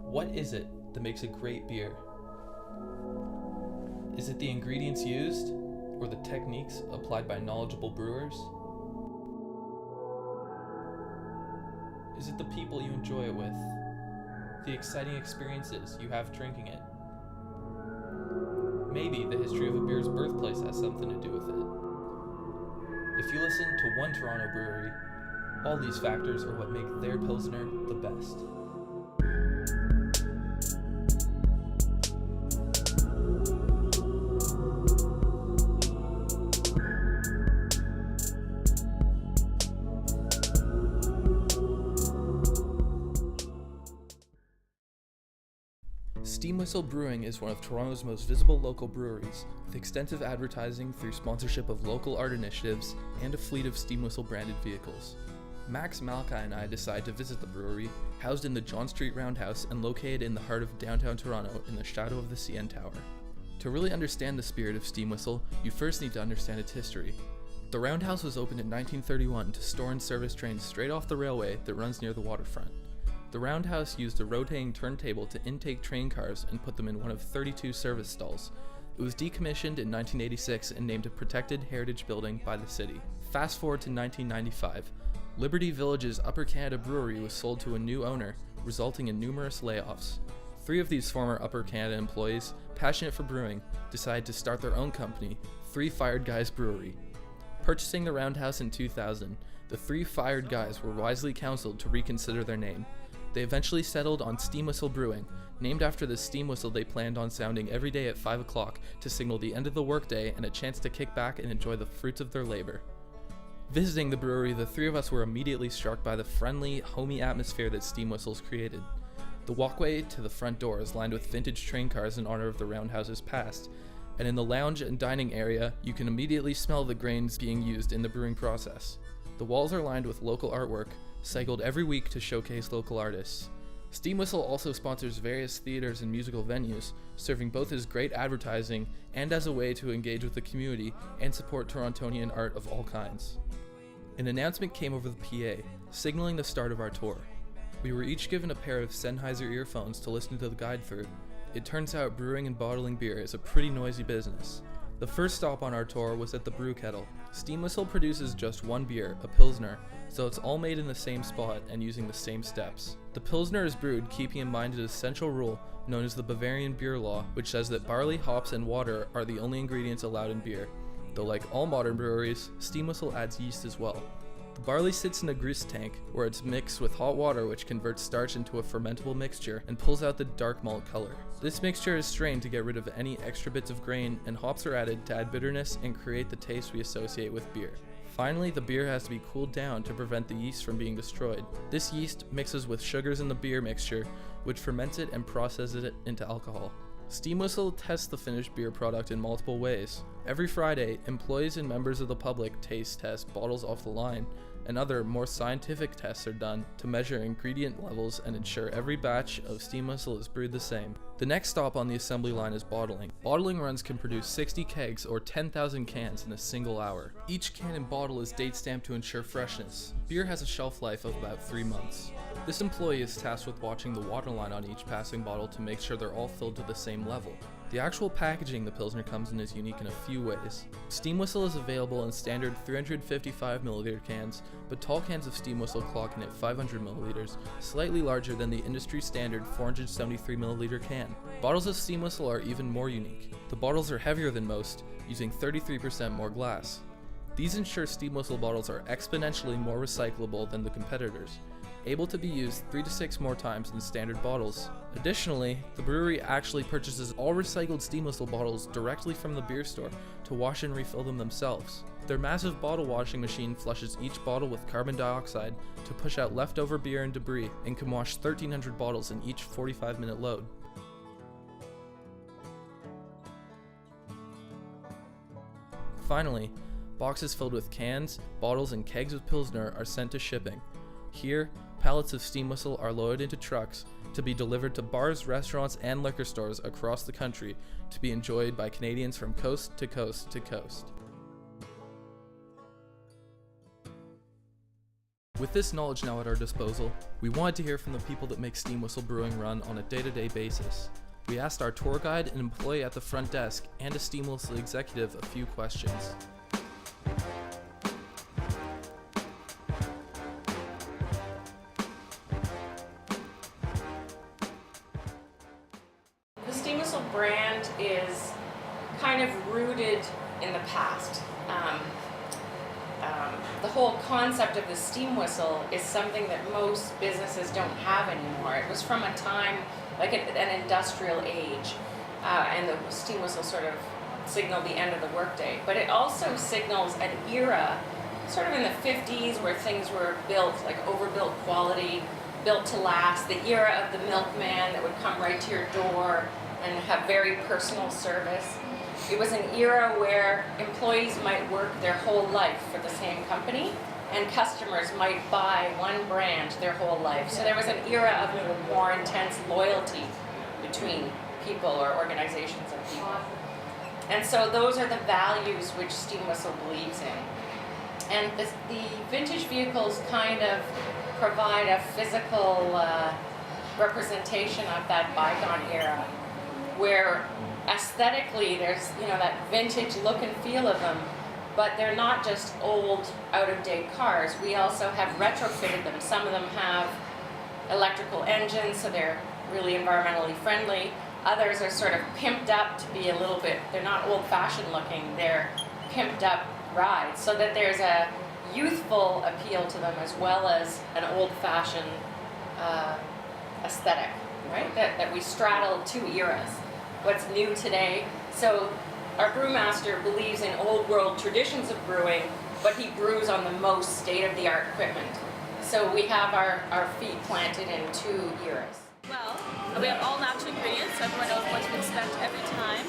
What is it that makes a great beer? Is it the ingredients used, or the techniques applied by knowledgeable brewers? Is it the people you enjoy it with? The exciting experiences you have drinking it? Maybe the history of a beer's birthplace has something to do with it. If you listen to one Toronto brewery, all these factors are what make their Pilsner the best. Steam Whistle Brewing is one of Toronto's most visible local breweries, with extensive advertising through sponsorship of local art initiatives and a fleet of Steam Whistle branded vehicles. Max, Malachai, and I decided to visit the brewery, housed in the John Street Roundhouse and located in the heart of downtown Toronto in the shadow of the CN Tower. To really understand the spirit of Steam Whistle, you first need to understand its history. The Roundhouse was opened in 1931 to store and service trains straight off the railway that runs near the waterfront. The Roundhouse used a rotating turntable to intake train cars and put them in one of 32 service stalls. It was decommissioned in 1986 and named a protected heritage building by the city. Fast forward to 1995. Liberty Village's Upper Canada Brewery was sold to a new owner, resulting in numerous layoffs. 3 of these former Upper Canada employees, passionate for brewing, decided to start their own company, 3 Fired Guys Brewery. Purchasing the Roundhouse in 2000, the 3 Fired Guys were wisely counseled to reconsider their name. They eventually settled on Steam Whistle Brewing, named after the steam whistle they planned on sounding every day at 5 o'clock to signal the end of the workday and a chance to kick back and enjoy the fruits of their labor. Visiting the brewery, the 3 of us were immediately struck by the friendly, homey atmosphere that Steam Whistles created. The walkway to the front door is lined with vintage train cars in honor of the Roundhouse's past, and in the lounge and dining area, you can immediately smell the grains being used in the brewing process. The walls are lined with local artwork, cycled every week to showcase local artists. Steam Whistle also sponsors various theaters and musical venues, serving both as great advertising and as a way to engage with the community and support Torontonian art of all kinds. An announcement came over the PA, signaling the start of our tour. We were each given a pair of Sennheiser earphones to listen to the guide through. It turns out brewing and bottling beer is a pretty noisy business. The first stop on our tour was at the Brew Kettle. Steam Whistle produces just one beer, a Pilsner, so it's all made in the same spot and using the same steps. The Pilsner is brewed keeping in mind an essential rule known as the Bavarian Beer Law, which says that barley, hops, and water are the only ingredients allowed in beer, though like all modern breweries, Steam Whistle adds yeast as well. The barley sits in a grist tank, where it's mixed with hot water which converts starch into a fermentable mixture and pulls out the dark malt color. This mixture is strained to get rid of any extra bits of grain, and hops are added to add bitterness and create the taste we associate with beer. Finally, the beer has to be cooled down to prevent the yeast from being destroyed. This yeast mixes with sugars in the beer mixture, which ferments it and processes it into alcohol. Steam Whistle tests the finished beer product in multiple ways. Every Friday, employees and members of the public taste test bottles off the line, and other, more scientific tests are done to measure ingredient levels and ensure every batch of Steam Whistle is brewed the same. The next stop on the assembly line is bottling. Bottling runs can produce 60 kegs or 10,000 cans in a single hour. Each can and bottle is date stamped to ensure freshness. Beer has a shelf life of about 3 months. This employee is tasked with watching the water line on each passing bottle to make sure they're all filled to the same level. The actual packaging the Pilsner comes in is unique in a few ways. Steam Whistle is available in standard 355ml cans, but tall cans of Steam Whistle clock in at 500ml, slightly larger than the industry standard 473ml can. Bottles of Steam Whistle are even more unique. The bottles are heavier than most, using 33% more glass. These ensure Steam Whistle bottles are exponentially more recyclable than the competitors, able to be used 3 to 6 more times than standard bottles. Additionally, the brewery actually purchases all recycled Steam Whistle bottles directly from the beer store to wash and refill them themselves. Their massive bottle washing machine flushes each bottle with carbon dioxide to push out leftover beer and debris, and can wash 1,300 bottles in each 45-minute load. Finally, boxes filled with cans, bottles, and kegs of Pilsner are sent to shipping. Here, pallets of Steam Whistle are loaded into trucks to be delivered to bars, restaurants, and liquor stores across the country to be enjoyed by Canadians from coast to coast to coast. With this knowledge now at our disposal, we wanted to hear from the people that make Steam Whistle Brewing run on a day-to-day basis. We asked our tour guide, an employee at the front desk, and a Steam Whistle executive a few questions. The Steam Whistle brand is kind of rooted in the past. The whole concept of the steam whistle is something that most businesses don't have anymore. It was from a time like an industrial age, and the steam whistle sort of signaled the end of the workday. But it also signals an era, sort of in the 50s, where things were built, like overbuilt quality, built to last, the era of the milkman that would come right to your door and have very personal service. It was an era where employees might work their whole life for the same company, and customers might buy one brand their whole life. So there was an era of more intense loyalty between people or organizations of people. And so those are the values which Steam Whistle believes in. And the vintage vehicles kind of provide a physical representation of that bygone era, where aesthetically there's that vintage look and feel of them, but they're not just old, out-of-date cars. We also have retrofitted them. Some of them have electrical engines, so they're really environmentally friendly. Others are sort of pimped up to be a little bit, they're not old-fashioned looking, they're pimped up rides, so that there's a youthful appeal to them as well as an old-fashioned aesthetic, right? That we straddle two eras. What's new today. So our brewmaster believes in old world traditions of brewing, but he brews on the most state-of-the-art equipment. So we have our feet planted in two eras. Well, we have all natural ingredients, so everyone knows what to expect every time.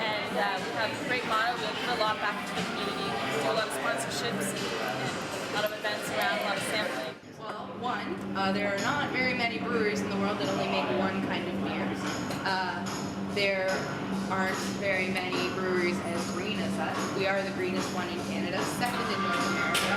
And we have a great motto. We put a lot back into the community. We do a lot of sponsorships and a lot of events around, a lot of sampling. Well, there are not very many breweries in the world that only make one kind of beer. There aren't very many breweries as green as us. We are the greenest one in Canada, second in North America.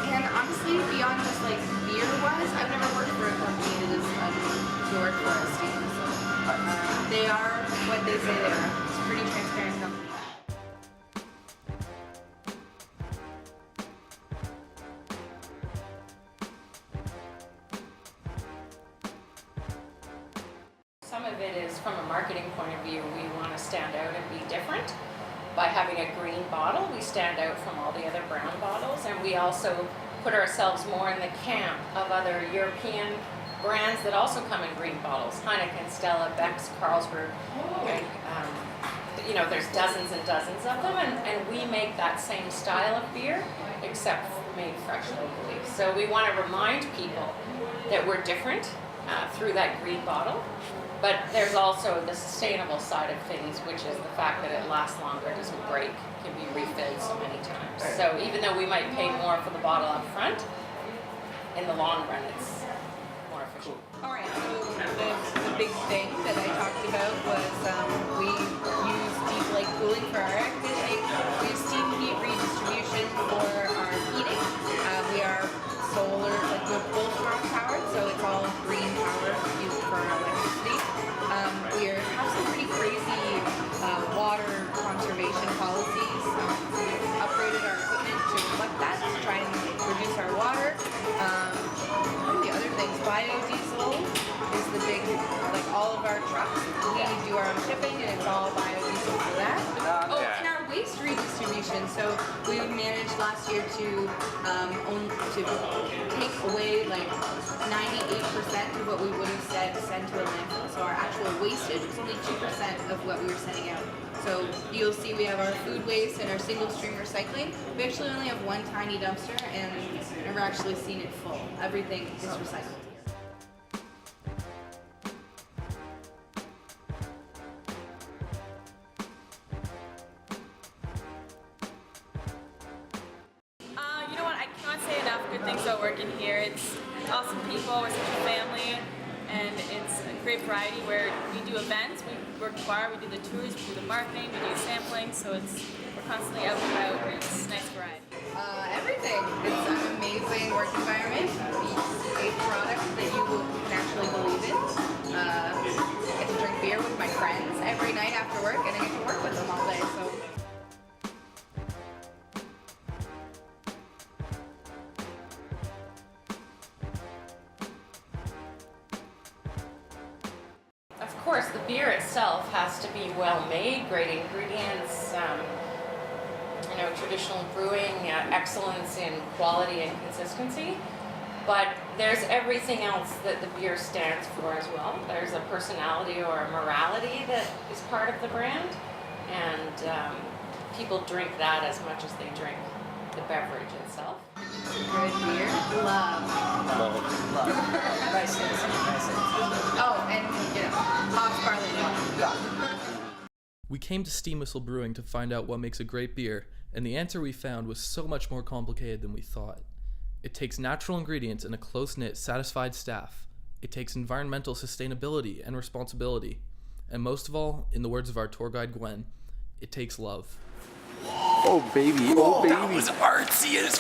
And honestly, beyond just like beer-wise, I've never worked for a company that is to work for a steam whistle. They are what they say they are. It's a pretty transparent company. Some of it is from a marketing point of view. We want to stand out and be different. By having a green bottle, we stand out from all the other brown bottles, and we also put ourselves more in the camp of other European brands that also come in green bottles. Heineken, Stella, Beck's, Carlsberg. And, there's dozens and dozens of them, and we make that same style of beer, except made fresh locally. So we want to remind people that we're different through that green bottle. But there's also the sustainable side of things, which is the fact that it lasts longer, doesn't break, can be refilled so many times. So even though we might pay more for the bottle up front, in the long run it's more efficient. All right, so the big thing that I talked about was we use deep lake cooling for our air conditioning. We use steam heat redistribution for our heating. We are solar, like we're both strong powered, so it's all green power used for our electricity. We have some pretty crazy water conservation policies. We've upgraded our equipment to reflect that, to try and reduce our water. One of the other things, biodiesel is the big, like all of our trucks, we do our own shipping and it's all biodiesel for that. And our waste redistribution. So we managed last year to take away like 98% of what we would have sent to a landfill. So our actual wastage was only 2% of what we were sending out. So you'll see we have our food waste and our single stream recycling. We actually only have one tiny dumpster and never actually seen it full. Everything is recycled. You know what? I cannot say enough good things about working here. It's awesome people. We're such a family. And it's a great variety where we do events, we work the bar, we do the tours, we do the marketing, we do sampling, so we're constantly out and about, and it's a nice variety. Everything. It's an amazing work environment. A product that you will naturally believe in. I get to drink beer with my friends every night after work, and I get to work with them all day. So. Of course, the beer itself has to be well made, great ingredients, traditional brewing, excellence in quality and consistency. But there's everything else that the beer stands for as well. There's a personality or a morality that is part of the brand, and people drink that as much as they drink the beverage itself. Good beer. Love. Nice things. Oh, and hops, barley, and water. We came to Steam Whistle Brewing to find out what makes a great beer, and the answer we found was so much more complicated than we thought. It takes natural ingredients and a close-knit, satisfied staff. It takes environmental sustainability and responsibility. And most of all, in the words of our tour guide Gwen, it takes love. Oh baby, oh baby. That was artsy as